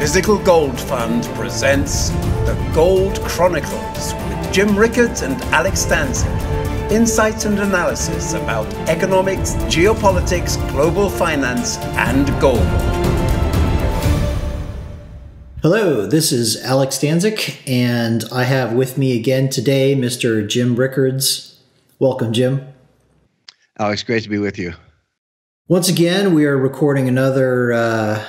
Physical Gold Fund presents the Gold Chronicles with Jim Rickards and Alex Stanczyk. Insights and analysis about economics, geopolitics, global finance, and gold. Hello, this is Alex Stanczyk, and I have with me again today Mr. Jim Rickards. Welcome, Jim. Alex, great to be with you. Once again, we are recording another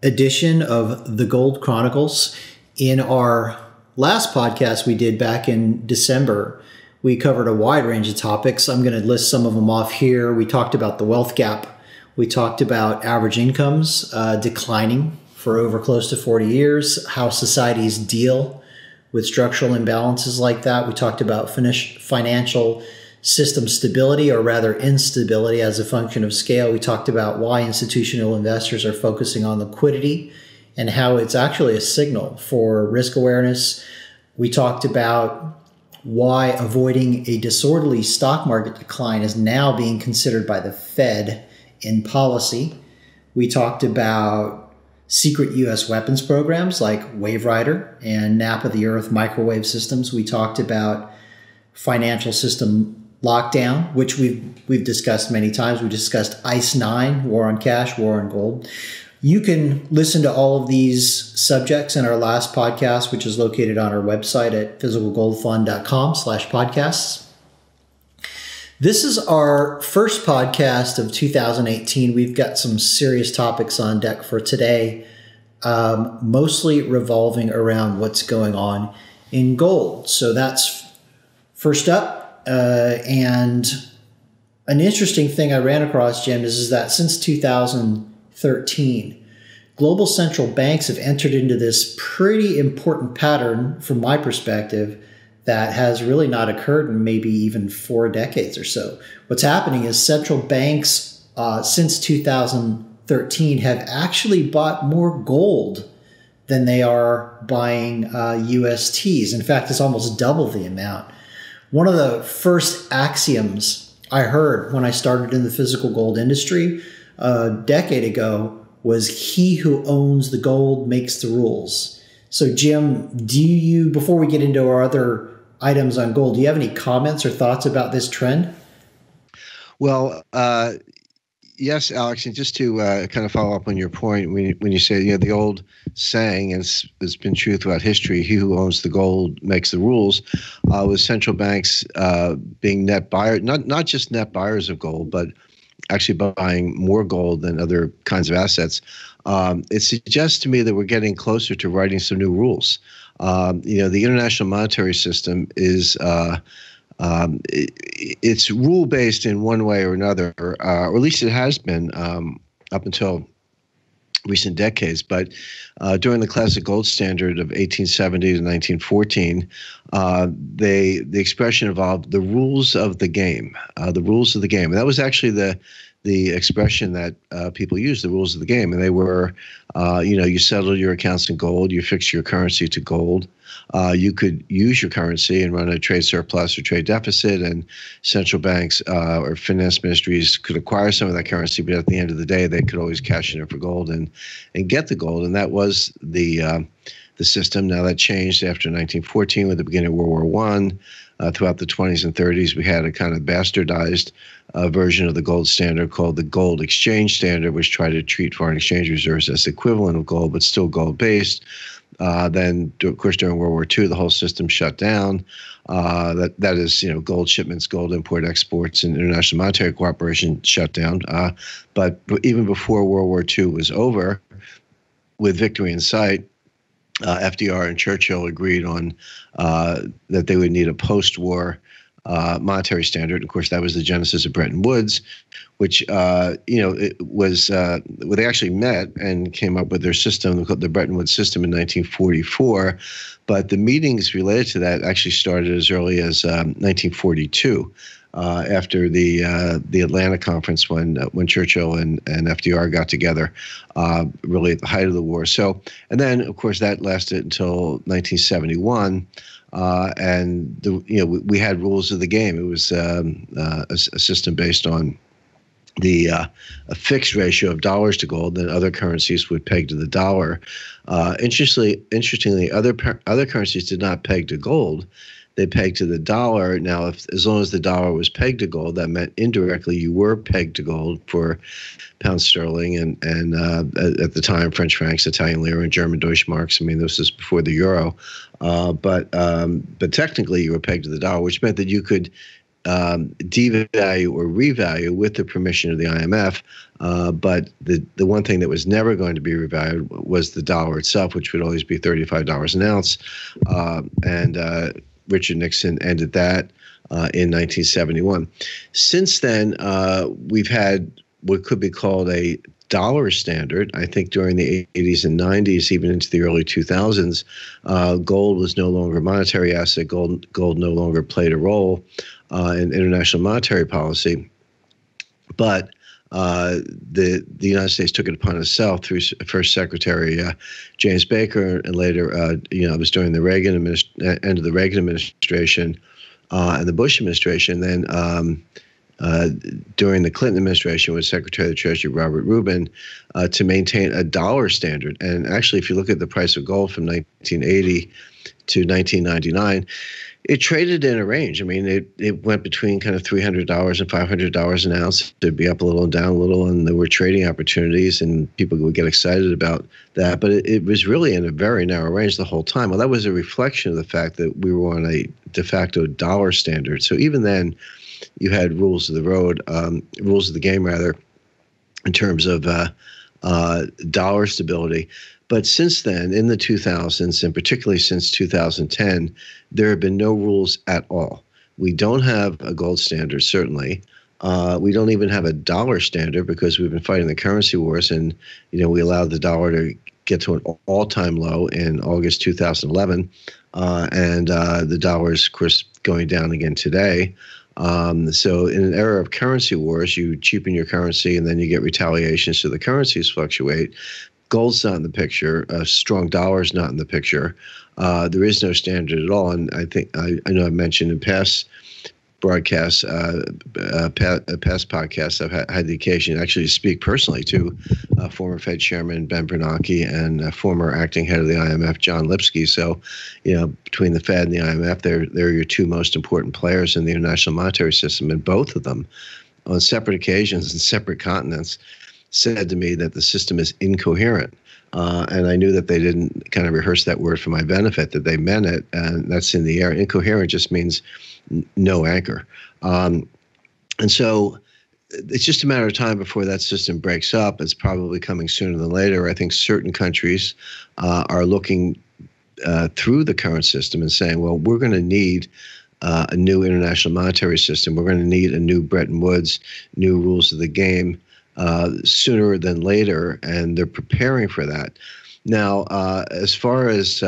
edition of the Gold Chronicles. In our last podcast we did back in December, we covered a wide range of topics. I'm going to list some of them off here. We talked about the wealth gap. We talked about average incomes declining for over close to 40 years, how societies deal with structural imbalances like that. We talked about financial system stability, or rather instability, as a function of scale. We talked about why institutional investors are focusing on liquidity and how it's actually a signal for risk awareness. We talked about why avoiding a disorderly stock market decline is now being considered by the Fed in policy. We talked about secret U.S. weapons programs like Wave Rider and Nap of the Earth microwave systems. We talked about financial system lockdown, which we've discussed many times. We discussed ICE 9, war on cash, war on gold. You can listen to all of these subjects in our last podcast, which is located on our website at physicalgoldfund.com/podcasts. This is our first podcast of 2018. We've got some serious topics on deck for today, mostly revolving around what's going on in gold. So that's first up. And an interesting thing I ran across, Jim, is that since 2013, global central banks have entered into this pretty important pattern, from my perspective, that has really not occurred in maybe even 4 decades or so. What's happening is central banks since 2013 have actually bought more gold than they are buying USTs. In fact, it's almost double the amount. One of the first axioms I heard when I started in the physical gold industry a decade ago was, "He who owns the gold makes the rules." So, Jim, before we get into our other items on gold, do you have any comments or thoughts about this trend? Well, yes, Alex, and just to kind of follow up on your point, when you say, the old saying, and it's been true throughout history, "He who owns the gold makes the rules," with central banks being net buyers, not just net buyers of gold, but actually buying more gold than other kinds of assets. It suggests to me that we're getting closer to writing some new rules. The international monetary system is it's rule-based in one way or another, or at least it has been up until recent decades. But during the classic gold standard of 1870 to 1914, the expression evolved, the rules of the game, the rules of the game. And that was actually the expression that people used, the rules of the game. And they were, you settle your accounts in gold, you fix your currency to gold. You could use your currency and run a trade surplus or trade deficit, and central banks or finance ministries could acquire some of that currency, but at the end of the day, they could always cash in for gold and get the gold. And that was the system. Now that changed after 1914 with the beginning of World War I. Throughout the 20s and 30s, we had a kind of bastardized version of the gold standard called the gold exchange standard, which tried to treat foreign exchange reserves as the equivalent of gold, but still gold-based. Then, of course, during World War II, the whole system shut down. That is, gold shipments, gold import exports, and international monetary cooperation shut down. But even before World War II was over, with victory in sight, FDR and Churchill agreed on that they would need a post-war monetary standard. Of course, that was the genesis of Bretton Woods, which it was where they actually met and came up with their system, the Bretton Woods system, in 1944. But the meetings related to that actually started as early as 1942. After the Atlanta conference, when Churchill and FDR got together, really at the height of the war. So, and then of course that lasted until 1971, and we had rules of the game. It was a system based on a fixed ratio of dollars to gold, then other currencies would peg to the dollar. Interestingly, other currencies did not peg to gold. They pegged to the dollar. Now, as long as the dollar was pegged to gold, that meant indirectly you were pegged to gold for pound sterling and at the time French francs, Italian lira, and German Deutschmarks. I mean, this is before the euro, but technically you were pegged to the dollar, which meant that you could devalue or revalue with the permission of the IMF. But the one thing that was never going to be revalued was the dollar itself, which would always be $35 an ounce. Richard Nixon ended that in 1971. Since then, we've had what could be called a dollar standard. I think during the 80s and 90s, even into the early 2000s, gold was no longer a monetary asset. Gold no longer played a role in international monetary policy. But the United States took it upon itself through First Secretary James Baker, and later, it was during the end of the Reagan administration and the Bush administration. Then during the Clinton administration, with Secretary of the Treasury Robert Rubin, to maintain a dollar standard. And actually, if you look at the price of gold from 1980 to 1999. It traded in a range. I mean, it went between kind of $300 and $500 an ounce. It'd be up a little and down a little, and there were trading opportunities, and people would get excited about that. But it was really in a very narrow range the whole time. Well, that was a reflection of the fact that we were on a de facto dollar standard. So even then, you had rules of the road, rules of the game, rather, in terms of dollar stability. But since then, in the 2000s, and particularly since 2010, there have been no rules at all. We don't have a gold standard, certainly. We don't even have a dollar standard because we've been fighting the currency wars, and we allowed the dollar to get to an all-time low in August 2011, and the dollar is, of course, going down again today. So in an era of currency wars, you cheapen your currency, and then you get retaliation, so the currencies fluctuate. Gold's not in the picture. A strong dollar is not in the picture. There is no standard at all. And I think I know I've mentioned in past broadcasts, past podcasts, I've had the occasion actually to speak personally to former Fed Chairman Ben Bernanke and former acting head of the IMF, John Lipsky. So, between the Fed and the IMF, they're your two most important players in the international monetary system, and both of them, on separate occasions and separate continents, said to me that the system is incoherent. And I knew that they didn't kind of rehearse that word for my benefit, that they meant it, and that's in the air. Incoherent just means no anchor. And so it's just a matter of time before that system breaks up. It's probably coming sooner than later. I think certain countries are looking through the current system and saying, well, we're going to need a new international monetary system. We're going to need a new Bretton Woods, new rules of the game, sooner than later, and they're preparing for that. Now, as far as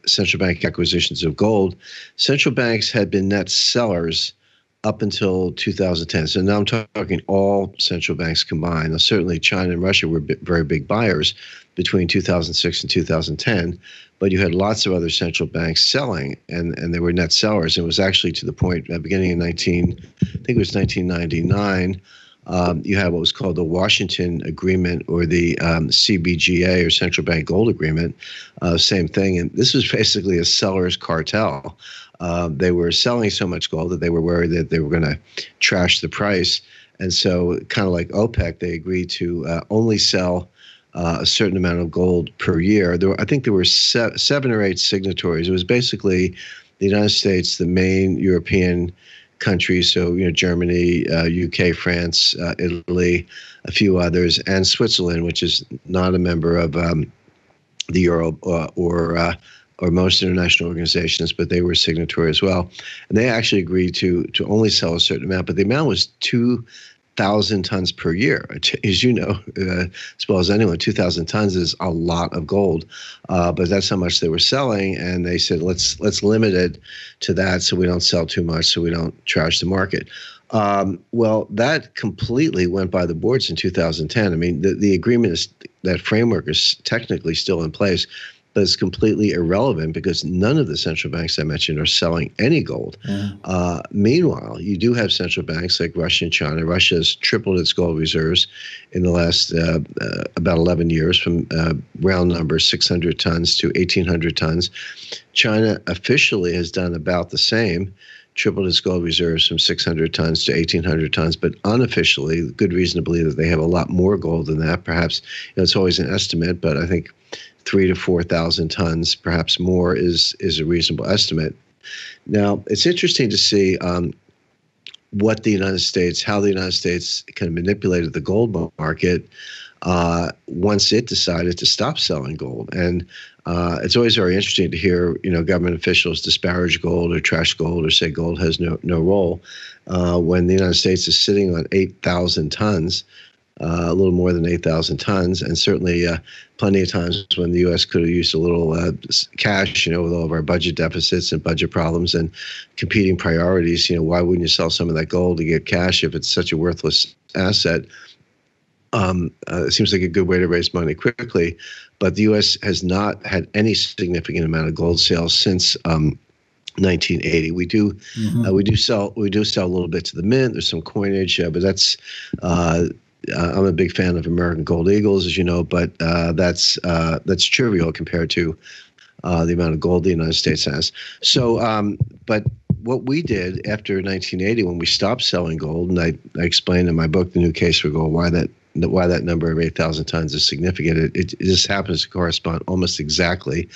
central bank acquisitions of gold, central banks had been net sellers up until 2010. So now I'm talking all central banks combined. Now, certainly China and Russia were very big buyers between 2006 and 2010, but you had lots of other central banks selling, and they were net sellers. It was actually to the point, beginning in 1999, you had what was called the Washington Agreement, or the CBGA, or Central Bank Gold Agreement, same thing. And this was basically a seller's cartel. They were selling so much gold that they were worried that they were going to trash the price. And so, kind of like OPEC, they agreed to only sell a certain amount of gold per year. I think there were 7 or 8 signatories. It was basically the United States, the main European countries, so Germany, UK, France, Italy, a few others, and Switzerland, which is not a member of the Euro or most international organizations, but they were signatory as well. And they actually agreed to only sell a certain amount, but the amount was 2,000 tons per year. As you know, as well as anyone, 2,000 tons is a lot of gold, but that's how much they were selling. And they said, let's limit it to that so we don't sell too much, so we don't trash the market. Well, that completely went by the boards in 2010. I mean, the agreement that framework is technically still in place, but it's completely irrelevant because none of the central banks I mentioned are selling any gold. Meanwhile, you do have central banks like Russia and China. Russia has tripled its gold reserves in the last about 11 years, from round numbers 600 tons to 1,800 tons. China officially has done about the same, tripled its gold reserves from 600 tons to 1,800 tons, but unofficially, good reason to believe that they have a lot more gold than that. Perhaps, it's always an estimate, but I think 3,000 to 4,000 tons, perhaps more, is a reasonable estimate. Now, it's interesting to see how the United States kind of manipulated the gold market once it decided to stop selling gold. And it's always very interesting to hear, government officials disparage gold or trash gold or say gold has no role when the United States is sitting on 8,000 tons, a little more than 8,000 tons, and certainly plenty of times when the U.S. could have used a little cash, with all of our budget deficits and budget problems and competing priorities. Why wouldn't you sell some of that gold to get cash if it's such a worthless asset? It seems like a good way to raise money quickly, but the U.S. has not had any significant amount of gold sales since 1980. We do sell a little bit to the mint. There's some coinage, but that's I'm a big fan of American Gold Eagles, as you know, but that's trivial compared to the amount of gold the United States has. So, but what we did after 1980, when we stopped selling gold, and I explained in my book, The New Case for Gold, why that number of 8,000 tons is significant. It just happens to correspond almost exactly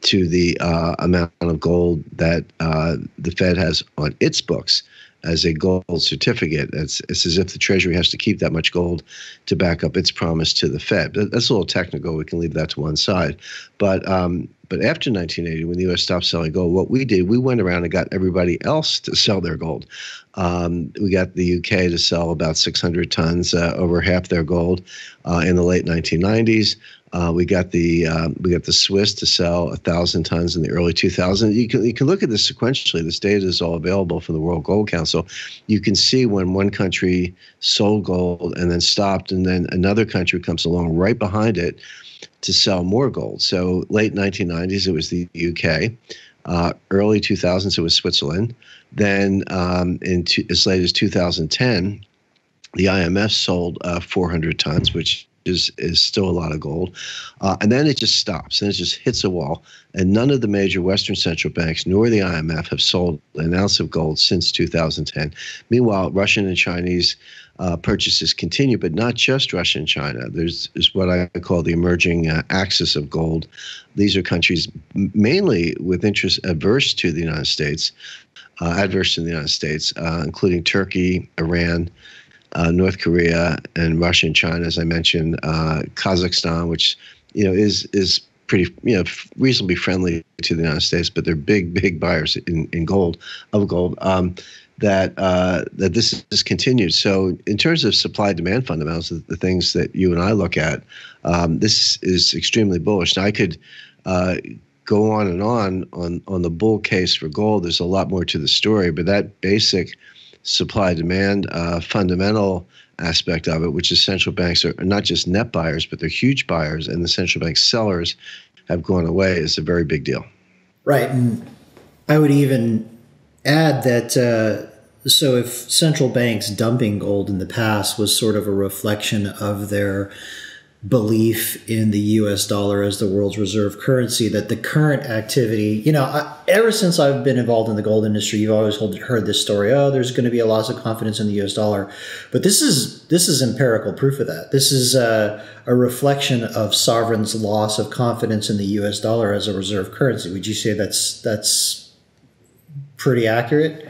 to the amount of gold that the Fed has on its books as a gold certificate. It's as if the Treasury has to keep that much gold to back up its promise to the Fed. That's a little technical. We can leave that to one side. But after 1980, when the U.S. stopped selling gold, what we did, we went around and got everybody else to sell their gold. We got the UK to sell about 600 tons, over half their gold, in the late 1990s. We got the Swiss to sell 1,000 tons in the early 2000s. You can look at this sequentially. This data is all available from the World Gold Council. You can see when one country sold gold and then stopped, and then another country comes along right behind it to sell more gold. So late 1990s, it was the UK. Early 2000s, it was Switzerland. Then as late as 2010, the IMF sold 400 tons, which is still a lot of gold. And then it just stops, and it just hits a wall. And none of the major Western central banks nor the IMF have sold an ounce of gold since 2010. Meanwhile, Russian and Chinese purchases continue, but not just Russia and China. There's what I call the emerging axis of gold. These are countries mainly with interest adverse to the United States, including Turkey, Iran, North Korea, and Russia and China, as I mentioned, Kazakhstan, which is pretty reasonably friendly to the United States, but they're big buyers in gold. That this is continued. So in terms of supply-demand fundamentals, the things that you and I look at, this is extremely bullish. Now, I could go on and on the bull case for gold. There's a lot more to the story, but that basic supply-demand fundamental aspect of it, which is central banks are not just net buyers, but they're huge buyers, and the central bank sellers have gone away, is a very big deal. Right. And I would even add that so if central banks dumping gold in the past was sort of a reflection of their belief in the U.S. dollar as the world's reserve currency, that the current activity, ever since I've been involved in the gold industry, you've always heard this story, there's going to be a loss of confidence in the U.S. dollar. But this is empirical proof of that. This is a reflection of sovereigns' loss of confidence in the U.S. dollar as a reserve currency. Would you say that's pretty accurate?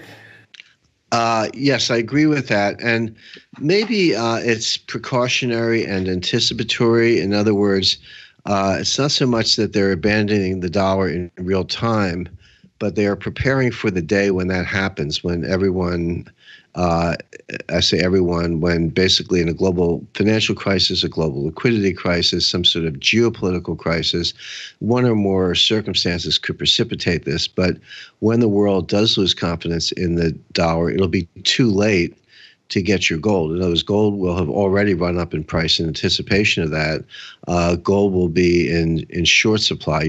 Yes, I agree with that. And maybe it's precautionary and anticipatory. In other words, it's not so much that they're abandoning the dollar in real time, but they are preparing for the day when that happens, when everyone, I say everyone, when basically in a global financial crisis, a global liquidity crisis, some sort of geopolitical crisis, one or more circumstances could precipitate this. But when the world does lose confidence in the dollar, it'll be too late to get your gold. In other words, gold will have already run up in price in anticipation of that. Gold will be in short supply.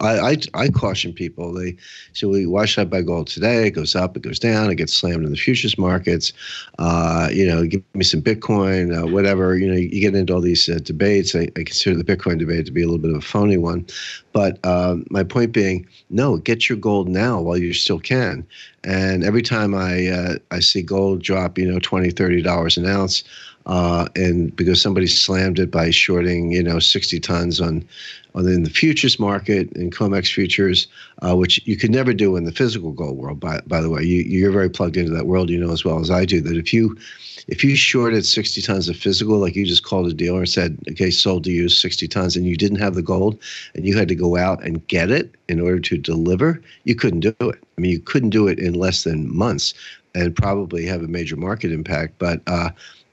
I caution people. They say, well, why should I buy gold today? It goes up, it goes down, it gets slammed in the futures markets. Give me some Bitcoin, whatever. You get into all these debates. I consider the Bitcoin debate to be a little bit of a phony one. But my point being, no, get your gold now while you still can. And every time I see gold drop, $20, $30 an ounce, and because somebody slammed it by shorting, 60 tons in the futures market in COMEX futures, which you could never do in the physical gold world. By the way, you're very plugged into that world, as well as I do, that if you shorted 60 tons of physical, like you just called a dealer and said, okay, sold to you 60 tons, and you didn't have the gold and you had to go out and get it in order to deliver, you couldn't do it. I mean, you couldn't do it in less than months and probably have a major market impact. But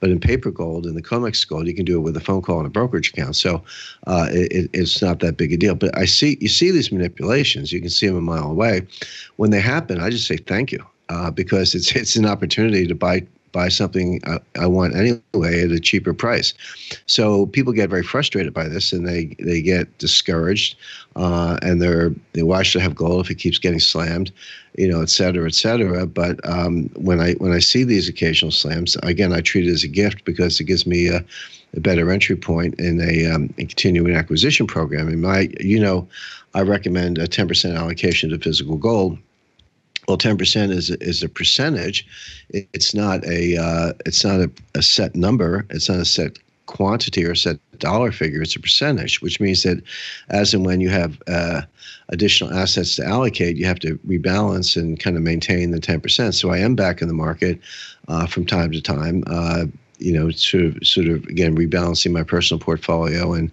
in paper gold, in the COMEX gold, you can do it with a phone call and a brokerage account. So it's not that big a deal. But you see these manipulations. You can see them a mile away. When they happen, I just say thank you because it's an opportunity to buy something I want anyway at a cheaper price. So people get very frustrated by this, and they get discouraged, and they why should I have gold if it keeps getting slammed, et cetera, et cetera. But when I see these occasional slams, again, I treat it as a gift because it gives me a better entry point in a continuing acquisition program. And I recommend a 10% allocation to physical gold. Well, 10% is a percentage. It's not a set number. It's not a set quantity or a set dollar figure. It's a percentage, which means that as and when you have additional assets to allocate, you have to rebalance and kind of maintain the 10%. So I am back in the market from time to time. Sort of again rebalancing my personal portfolio and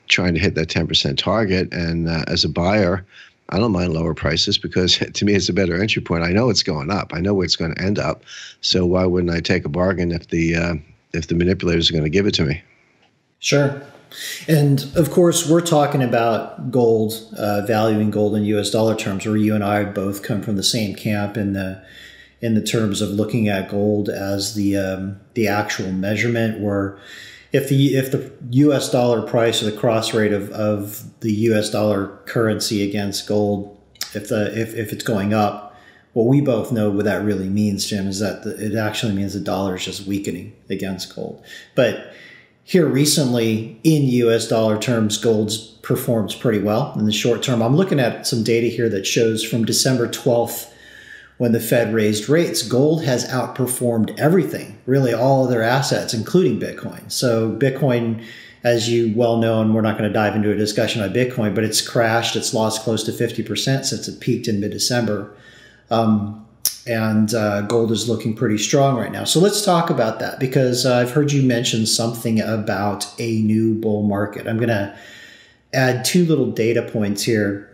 trying to hit that 10% target. And as a buyer, I don't mind lower prices because to me it's a better entry point. I know it's going up. I know where it's going to end up. So why wouldn't I take a bargain if the manipulators are going to give it to me? Sure. And of course, we're talking about gold, valuing gold in U.S. dollar terms, where you and I both come from the same camp in the terms of looking at gold as the actual measurement, where if the U.S. dollar price or the cross rate of the U.S. dollar currency against gold, if it's going up, what we both know what that really means, Jim, is that it actually means the dollar is just weakening against gold. But here recently, in U.S. dollar terms, gold's performs pretty well in the short term. I'm looking at some data here that shows from December 12th, when the Fed raised rates, gold has outperformed everything, really all other assets, including Bitcoin. So Bitcoin, as you well know, and we're not going to dive into a discussion on Bitcoin, but it's crashed. It's lost close to 50% since it peaked in mid-December. And gold is looking pretty strong right now. So let's talk about that, because I've heard you mention something about a new bull market. I'm going to add two little data points here.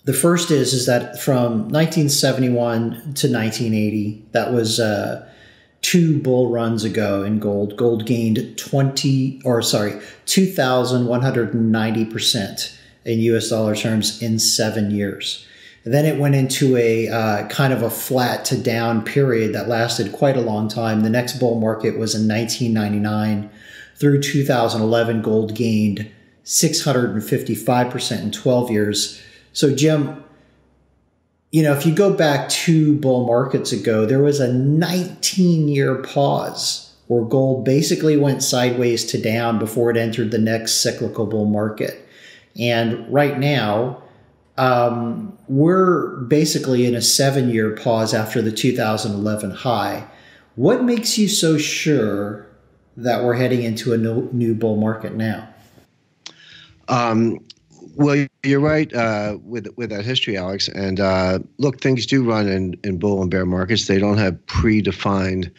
The first is that from 1971 to 1980, that was two bull runs ago in gold. Gold gained 2,190% in U.S. dollar terms in 7 years. And then it went into a kind of a flat to down period that lasted quite a long time. The next bull market was in 1999 through 2011. Gold gained 655% in 12 years. So, Jim, if you go back 2 bull markets ago, there was a 19-year pause where gold basically went sideways to down before it entered the next cyclical bull market. And right now, we're basically in a 7-year pause after the 2011 high. What makes you so sure that we're heading into a new bull market now? Well, you're right with that history, Alex. And look, things do run in bull and bear markets. They don't have predefined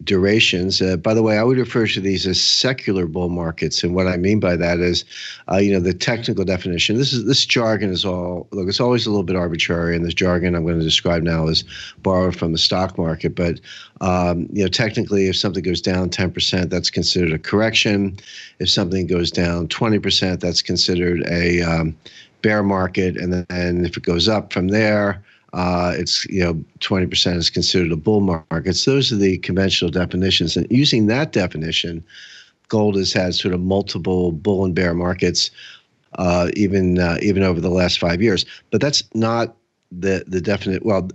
durations. By the way, I would refer to these as secular bull markets. And what I mean by that is, the technical definition. This jargon is it's always a little bit arbitrary. And this jargon I'm going to describe now is borrowed from the stock market. But, technically, if something goes down 10%, that's considered a correction. If something goes down 20%, that's considered a bear market. And then if it goes up from there, It's 20% is considered a bull market. So those are the conventional definitions. And using that definition, gold has had sort of multiple bull and bear markets, even over the last 5 years. But that's not the definite. Well,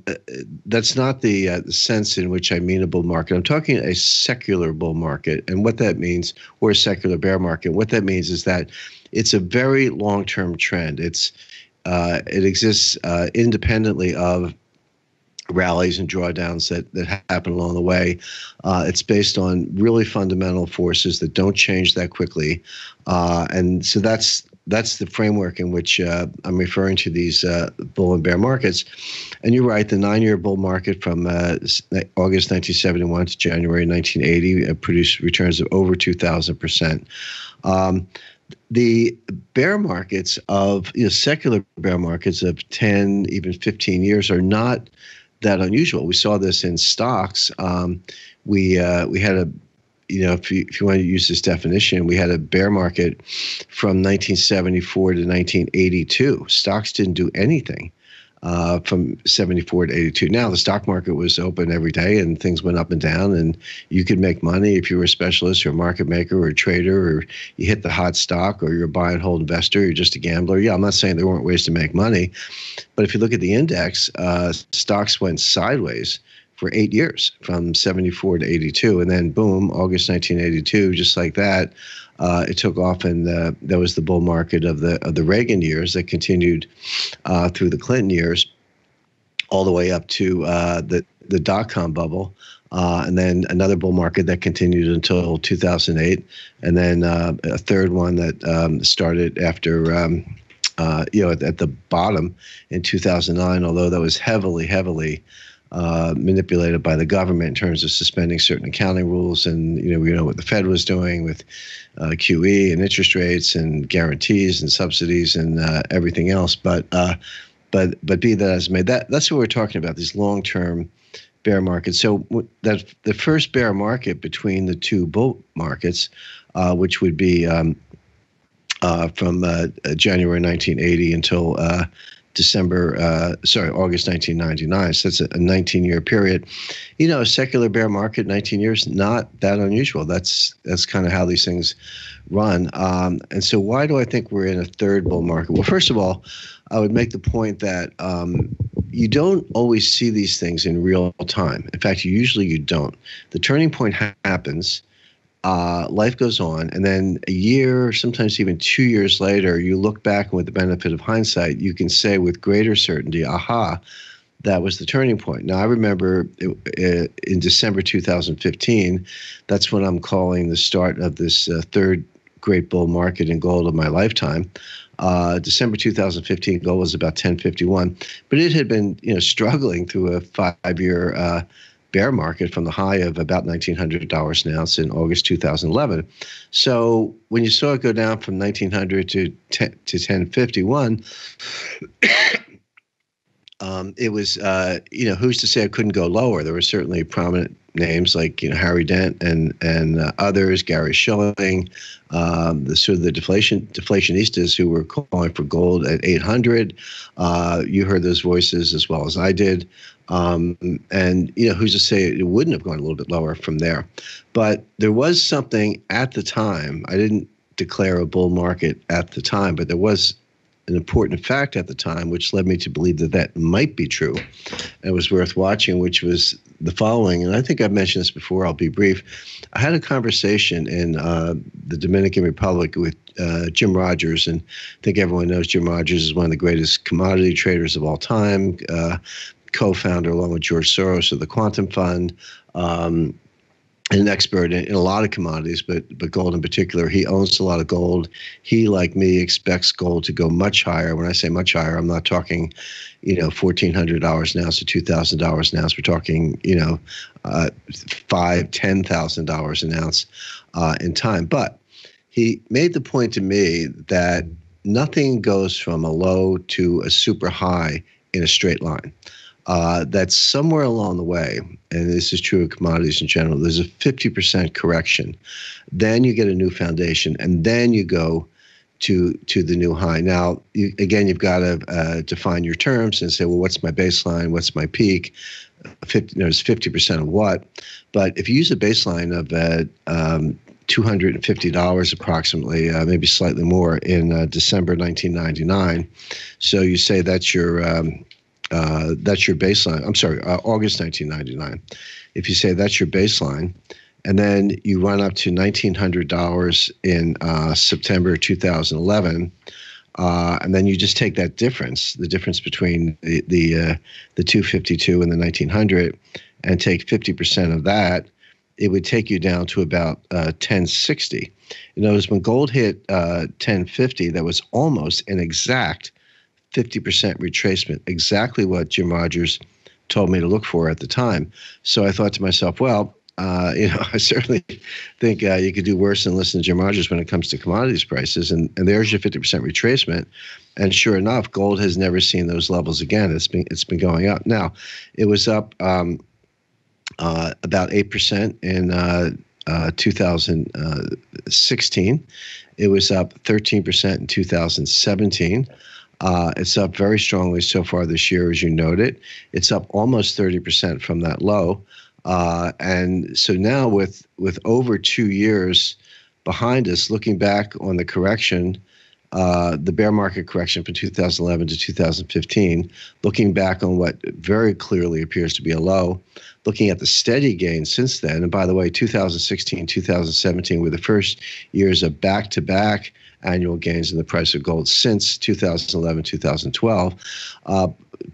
that's not the sense in which I mean a bull market. I'm talking a secular bull market, and what that means, or a secular bear market. What that means is that it's a very long-term trend. It exists independently of rallies and drawdowns that happen along the way. It's based on really fundamental forces that don't change that quickly, and so that's the framework in which I'm referring to these bull and bear markets. And you're right, the 9-year bull market from August 1971 to January 1980 produced returns of over 2,000%. The bear markets of secular bear markets of 10, even 15 years are not that unusual. We saw this in stocks. We had a if you want to use this definition, we had a bear market from 1974 to 1982. Stocks didn't do anything from 74 to 82. Now, the stock market was open every day and things went up and down, and you could make money if you were a specialist or a market maker or a trader, or you hit the hot stock, or you're a buy and hold investor, you're just a gambler. Yeah, I'm not saying there weren't ways to make money, but if you look at the index, stocks went sideways for 8 years, from 74 to 82, and then boom, August 1982, just like that, it took off, and that was the bull market of the Reagan years that continued through the Clinton years, all the way up to the dot-com bubble, and then another bull market that continued until 2008, and then a third one that started after at the bottom in 2009, although that was heavily manipulated by the government in terms of suspending certain accounting rules, and we know what the Fed was doing with QE and interest rates and guarantees and subsidies and everything else. But be that as it may, that's what we're talking about, these long-term bear markets. So that the first bear market between the two bull markets, which would be from January 1980 until August 1999. So that's a 19-year period. A secular bear market, 19 years, not that unusual. That's kind of how these things run. And so why do I think we're in a third bull market? Well, first of all, I would make the point that you don't always see these things in real time. In fact, usually you don't. The turning point happens. Life goes on, and then a year, sometimes even 2 years later, you look back, and with the benefit of hindsight, you can say with greater certainty, aha, that was the turning point. Now, I remember in December 2015, that's when I'm calling the start of this third great bull market in gold of my lifetime. December 2015, gold was about 1051, but it had been struggling through a 5-year bear market from the high of about $1,900 an ounce in August 2011. So when you saw it go down from 1,900 to 1051, it was, who's to say it couldn't go lower? There were certainly prominent names like, Harry Dent and others, Gary Schilling, the sort of the deflationistas who were calling for gold at 800. You heard those voices as well as I did. And who's to say it wouldn't have gone a little bit lower from there? But there was something at the time. I didn't declare a bull market at the time, but there was an important fact at the time, which led me to believe that might be true. And it was worth watching, which was the following. And I think I've mentioned this before. I'll be brief. I had a conversation in the Dominican Republic with Jim Rogers, and I think everyone knows Jim Rogers is one of the greatest commodity traders of all time, co-founder along with George Soros of the Quantum Fund, an expert in a lot of commodities, but gold in particular. He owns a lot of gold. He, like me, expects gold to go much higher. When I say much higher, I'm not talking, $1,400 an ounce to $2,000 an ounce. We're talking, $5,000-$10,000 an ounce in time. But he made the point to me that nothing goes from a low to a super high in a straight line. That's somewhere along the way, and this is true of commodities in general, there's a 50% correction. Then you get a new foundation, and then you go to the new high. Now, you've got to define your terms and say, well, what's my baseline? What's my peak? 50% of what? But if you use a baseline of $250 approximately, maybe slightly more in December 1999, so you say that's your baseline. I'm sorry, August 1999. If you say that's your baseline, and then you run up to $1,900 in September 2011, and then you just take that difference, the difference between the 252 and the 1900, and take 50% of that, it would take you down to about 1060. In other words, when gold hit 1050, that was almost an exact 50% retracement, exactly what Jim Rogers told me to look for at the time. So I thought to myself, well, I certainly think you could do worse than listen to Jim Rogers when it comes to commodities prices. And there's your 50% retracement. And sure enough, gold has never seen those levels again. It's been going up. Now, it was up about 8% in 2016. It was up 13% in 2017. It's up very strongly so far this year, as you noted. It's up almost 30% from that low. And so now with over 2 years behind us, looking back on the correction, the bear market correction from 2011 to 2015, looking back on what very clearly appears to be a low, looking at the steady gain since then. And by the way, 2016, 2017 were the first years of back-to-back annual gains in the price of gold since 2011, 2012.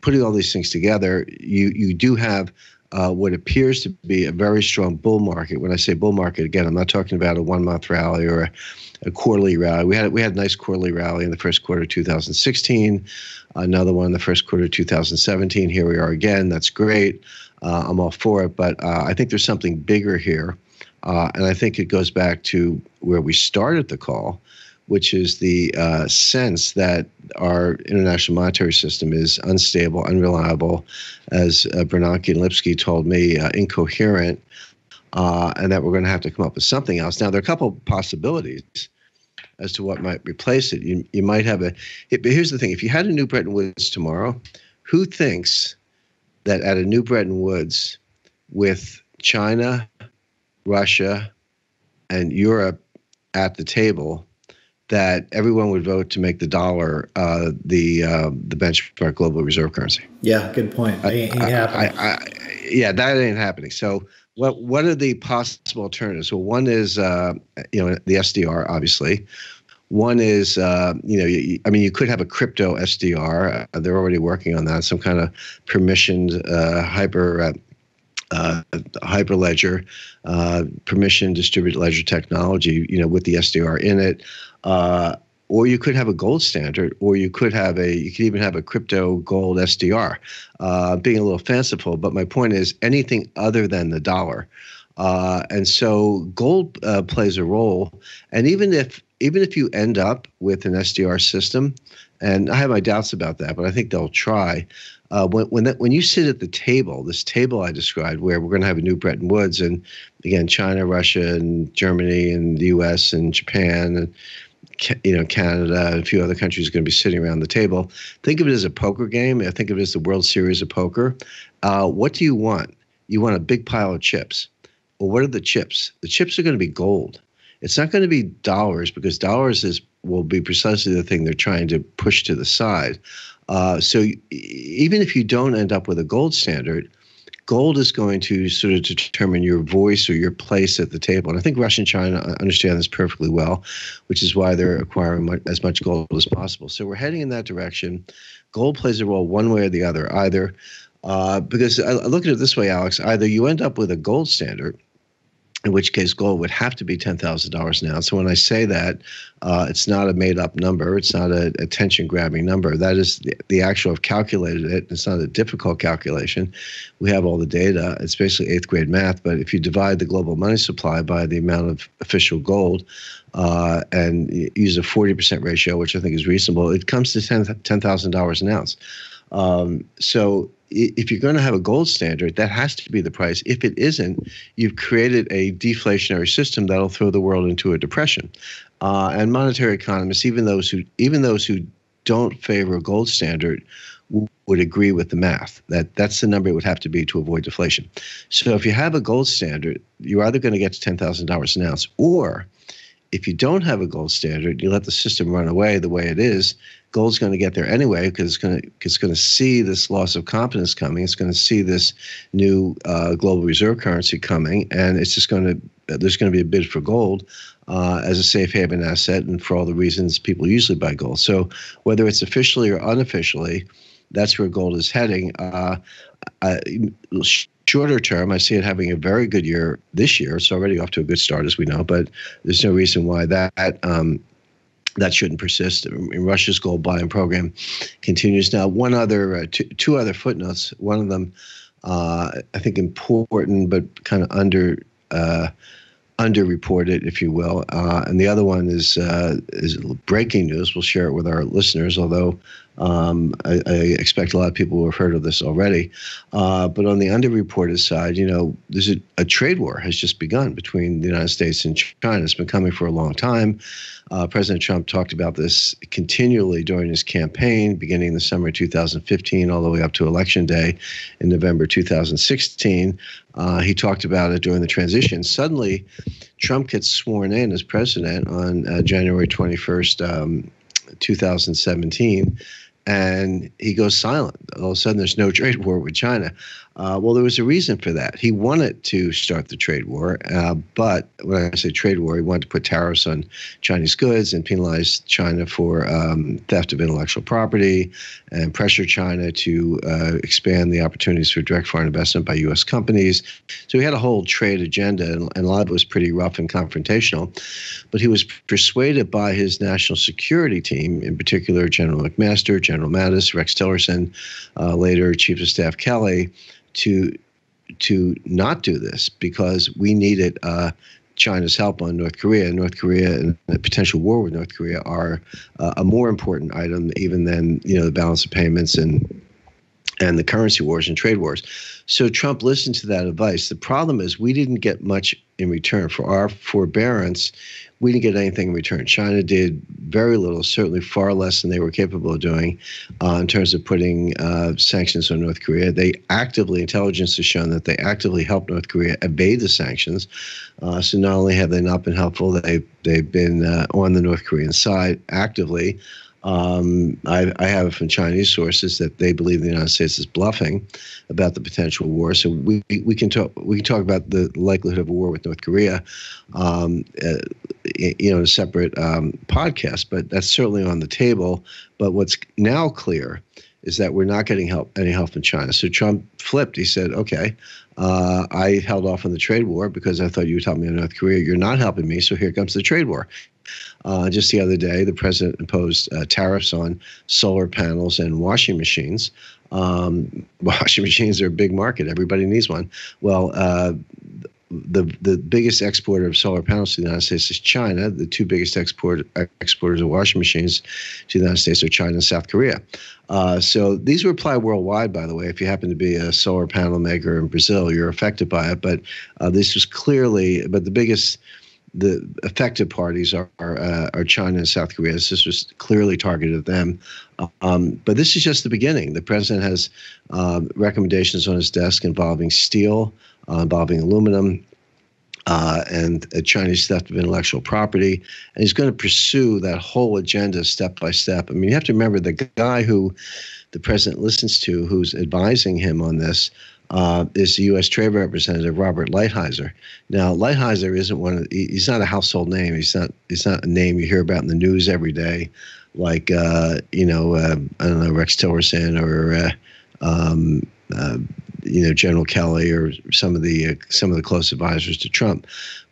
Putting all these things together, you do have what appears to be a very strong bull market. When I say bull market, again, I'm not talking about a 1 month rally or a quarterly rally. We had a nice quarterly rally in the first quarter of 2016, another one in the first quarter of 2017. Here we are again. That's great. I'm all for it. But I think there's something bigger here. And I think it goes back to where we started the call, which is the sense that our international monetary system is unstable, unreliable, as Bernanke and Lipsky told me, incoherent, and that we're going to have to come up with something else. Now, there are a couple of possibilities as to what might replace it. You might have but here's the thing. If you had a new Bretton Woods tomorrow, who thinks that at a new Bretton Woods with China, Russia, and Europe at the table, that everyone would vote to make the dollar the benchmark global reserve currency? Yeah, good point. That ain't happening. That ain't happening. So what are the possible alternatives? Well, one is the SDR, obviously. One is you could have a crypto SDR. They're already working on that. Some kind of permissioned hyperledger, permission distributed ledger technology, with the SDR in it. Or you could have a gold standard, or you could even have a crypto gold SDR, being a little fanciful. But my point is anything other than the dollar. And so gold plays a role. And even if you end up with an SDR system, and I have my doubts about that, but I think they'll try. When you sit at the table, this table I described, where we're going to have a new Bretton Woods, and again, China, Russia, and Germany, and the U.S. and Japan, and Canada, and a few other countries are going to be sitting around the table. Think of it as a poker game. Think of it as the World Series of Poker. What do you want? You want a big pile of chips. Well, what are the chips? The chips are going to be gold. It's not going to be dollars, because dollars will be precisely the thing they're trying to push to the side. So even if you don't end up with a gold standard, gold is going to sort of determine your voice or your place at the table. And I think Russia and China understand this perfectly well, which is why they're acquiring as much gold as possible. So we're heading in that direction. Gold plays a role one way or the other, either because I look at it this way, Alex, either you end up with a gold standard, in which case gold would have to be $10,000 an ounce. So when I say that, it's not a made-up number. It's not a attention-grabbing number. That is the actual. I've calculated it. It's not a difficult calculation. We have all the data. It's basically eighth-grade math. But if you divide the global money supply by the amount of official gold and use a 40% ratio, which I think is reasonable, it comes to $10,000 an ounce. So if you're going to have a gold standard, that has to be the price. If it isn't, you've created a deflationary system that'll throw the world into a depression. And monetary economists, even those who don't favor a gold standard, would agree with the math that's the number it would have to be to avoid deflation. So if you have a gold standard, you're either going to get to $10,000 an ounce, or if you don't have a gold standard, you let the system run away the way it is, gold's going to get there anyway, because it's going to see this loss of confidence coming. It's going to see this new global reserve currency coming, and it's just there's going to be a bid for gold as a safe haven asset, and for all the reasons people usually buy gold. So whether it's officially or unofficially, that's where gold is heading. Shorter term, I see it having a very good year this year. It's already off to a good start, as we know, but there's no reason why that shouldn't persist. Russia's gold buying program continues. Now, two other footnotes. One of them, I think, important but kind of underreported, if you will, and the other one is breaking news. We'll share it with our listeners, although I expect a lot of people will have heard of this already. But on the underreported side, there's a trade war has just begun between the United States and China. It's been coming for a long time. President Trump talked about this continually during his campaign, beginning in the summer of 2015, all the way up to Election Day in November 2016. He talked about it during the transition. Suddenly, Trump gets sworn in as president on January 21st, 2017. And he goes silent. All of a sudden, there's no trade war with China. Well, there was a reason for that. He wanted to start the trade war, but when I say trade war, he wanted to put tariffs on Chinese goods and penalize China for theft of intellectual property, and pressure China to expand the opportunities for direct foreign investment by U.S. companies. So he had a whole trade agenda, and a lot of it was pretty rough and confrontational. But he was persuaded by his national security team, in particular General McMaster, General Mattis, Rex Tillerson, later Chief of Staff Kelly, to not do this, because we needed China's help on North Korea. North Korea and a potential war with North Korea are a more important item even than the balance of payments and the currency wars and trade wars. So Trump listened to that advice. The problem is we didn't get much in return for our forbearance. We didn't get anything in return. China did very little, certainly far less than they were capable of doing in terms of putting sanctions on North Korea. Intelligence has shown that they actively helped North Korea evade the sanctions. So not only have they not been helpful, they've been on the North Korean side actively. I have from Chinese sources that they believe the United States is bluffing about the potential war. So we can talk about the likelihood of a war with North Korea, in a separate podcast. But that's certainly on the table. But what's now clear is that we're not getting any help from China. So Trump flipped. He said, "Okay, I held off on the trade war because I thought you would help me in North Korea. You're not helping me, so here comes the trade war." Just the other day, the president imposed tariffs on solar panels and washing machines. Washing machines are a big market. Everybody needs one. Well, the biggest exporter of solar panels to the United States is China. The two biggest exporters of washing machines to the United States are China and South Korea. So these will apply worldwide, by the way. If you happen to be a solar panel maker in Brazil, you're affected by it. But this was clearly, the affected parties are China and South Korea. This was clearly targeted at them. But this is just the beginning. The president has recommendations on his desk involving steel, involving aluminum, and Chinese theft of intellectual property. And he's going to pursue that whole agenda step by step. I mean, you have to remember the guy who the president listens to, who's advising him on this, is the U.S. Trade Representative Robert Lighthizer. Now, Lighthizer isn't he's not a household name. He's not a name you hear about in the news every day, like I don't know, Rex Tillerson or General Kelly or some of the close advisors to Trump.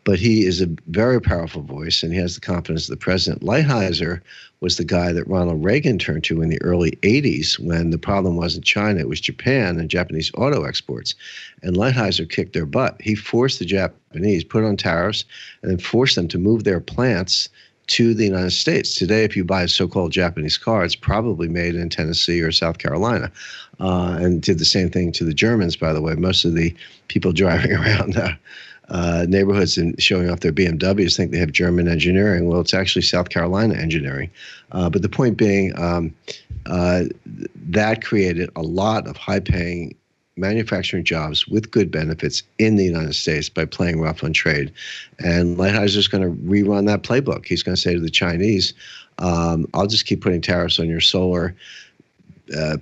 But he is a very powerful voice, and he has the confidence of the president. Lighthizer was the guy that Ronald Reagan turned to in the early 80s when the problem wasn't China, it was Japan and Japanese auto exports. And Lighthizer kicked their butt. He forced the Japanese, put on tariffs, and then forced them to move their plants to the United States. Today, if you buy a so-called Japanese car, it's probably made in Tennessee or South Carolina. And did the same thing to the Germans, by the way. Most of the people driving around neighborhoods and showing off their BMWs think they have German engineering. Well, it's actually South Carolina engineering. But the point being, that created a lot of high-paying manufacturing jobs with good benefits in the United States by playing rough on trade. And Lighthizer going to rerun that playbook. He's going to say to the Chinese, I'll just keep putting tariffs on your solar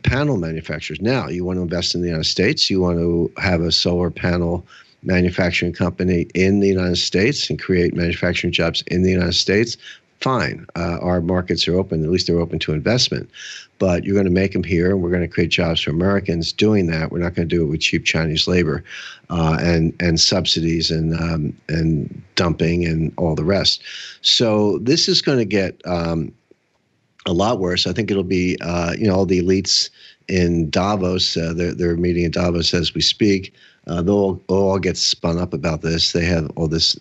panel manufacturers. Now, you want to invest in the United States? You want to have a solar panel manufacturing company in the United States and create manufacturing jobs in the United States? Fine. Our markets are open. At least they're open to investment. But you're going to make them here, and we're going to create jobs for Americans doing that. We're not going to do it with cheap Chinese labor and subsidies and dumping and all the rest. So this is going to get a lot worse. I think it'll be, all the elites in Davos, they're meeting in Davos as we speak. They'll all get spun up about this. They have all this,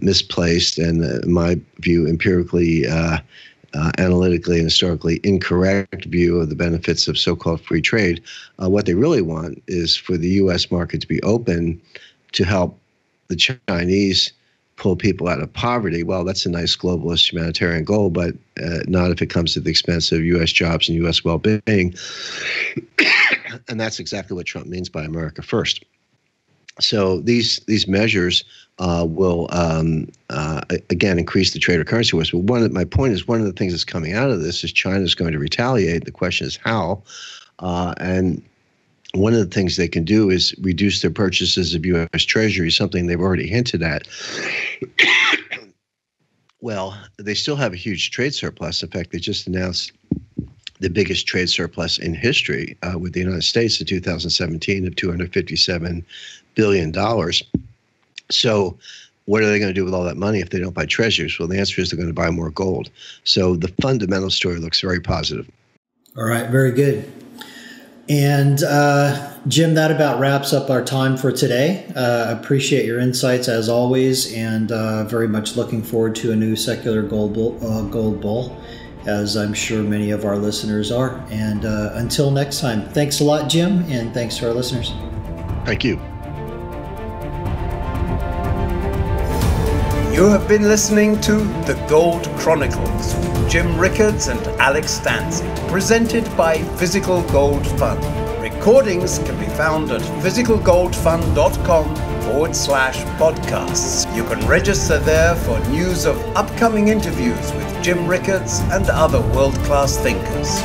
misplaced and, in my view, empirically, analytically and historically incorrect view of the benefits of so-called free trade. What they really want is for the U.S. market to be open to help the Chinese pull people out of poverty. Well, that's a nice globalist humanitarian goal, but not if it comes at the expense of U.S. jobs and U.S. well-being. And that's exactly what Trump means by America first. So these measures will, again, increase the trade or currency wars. But my point is, one of the things that's coming out of this is China is going to retaliate. The question is how. And one of the things they can do is reduce their purchases of U.S. Treasury, something they've already hinted at. Well, they still have a huge trade surplus. In fact, they just announced the biggest trade surplus in history with the United States in 2017 of $257 billion. So what are they going to do with all that money if they don't buy treasuries? Well, the answer is they're going to buy more gold. So the fundamental story looks very positive. All right, very good. And Jim, that about wraps up our time for today. Appreciate your insights as always, and very much looking forward to a new secular gold bull, as I'm sure many of our listeners are. And until next time, thanks a lot, Jim, and thanks to our listeners. Thank you. You have been listening to The Gold Chronicles with Jim Rickards and Alex Stanczyk, presented by Physical Gold Fund. Recordings can be found at physicalgoldfund.com/podcasts. You can register there for news of upcoming interviews with Jim Rickards and other world-class thinkers.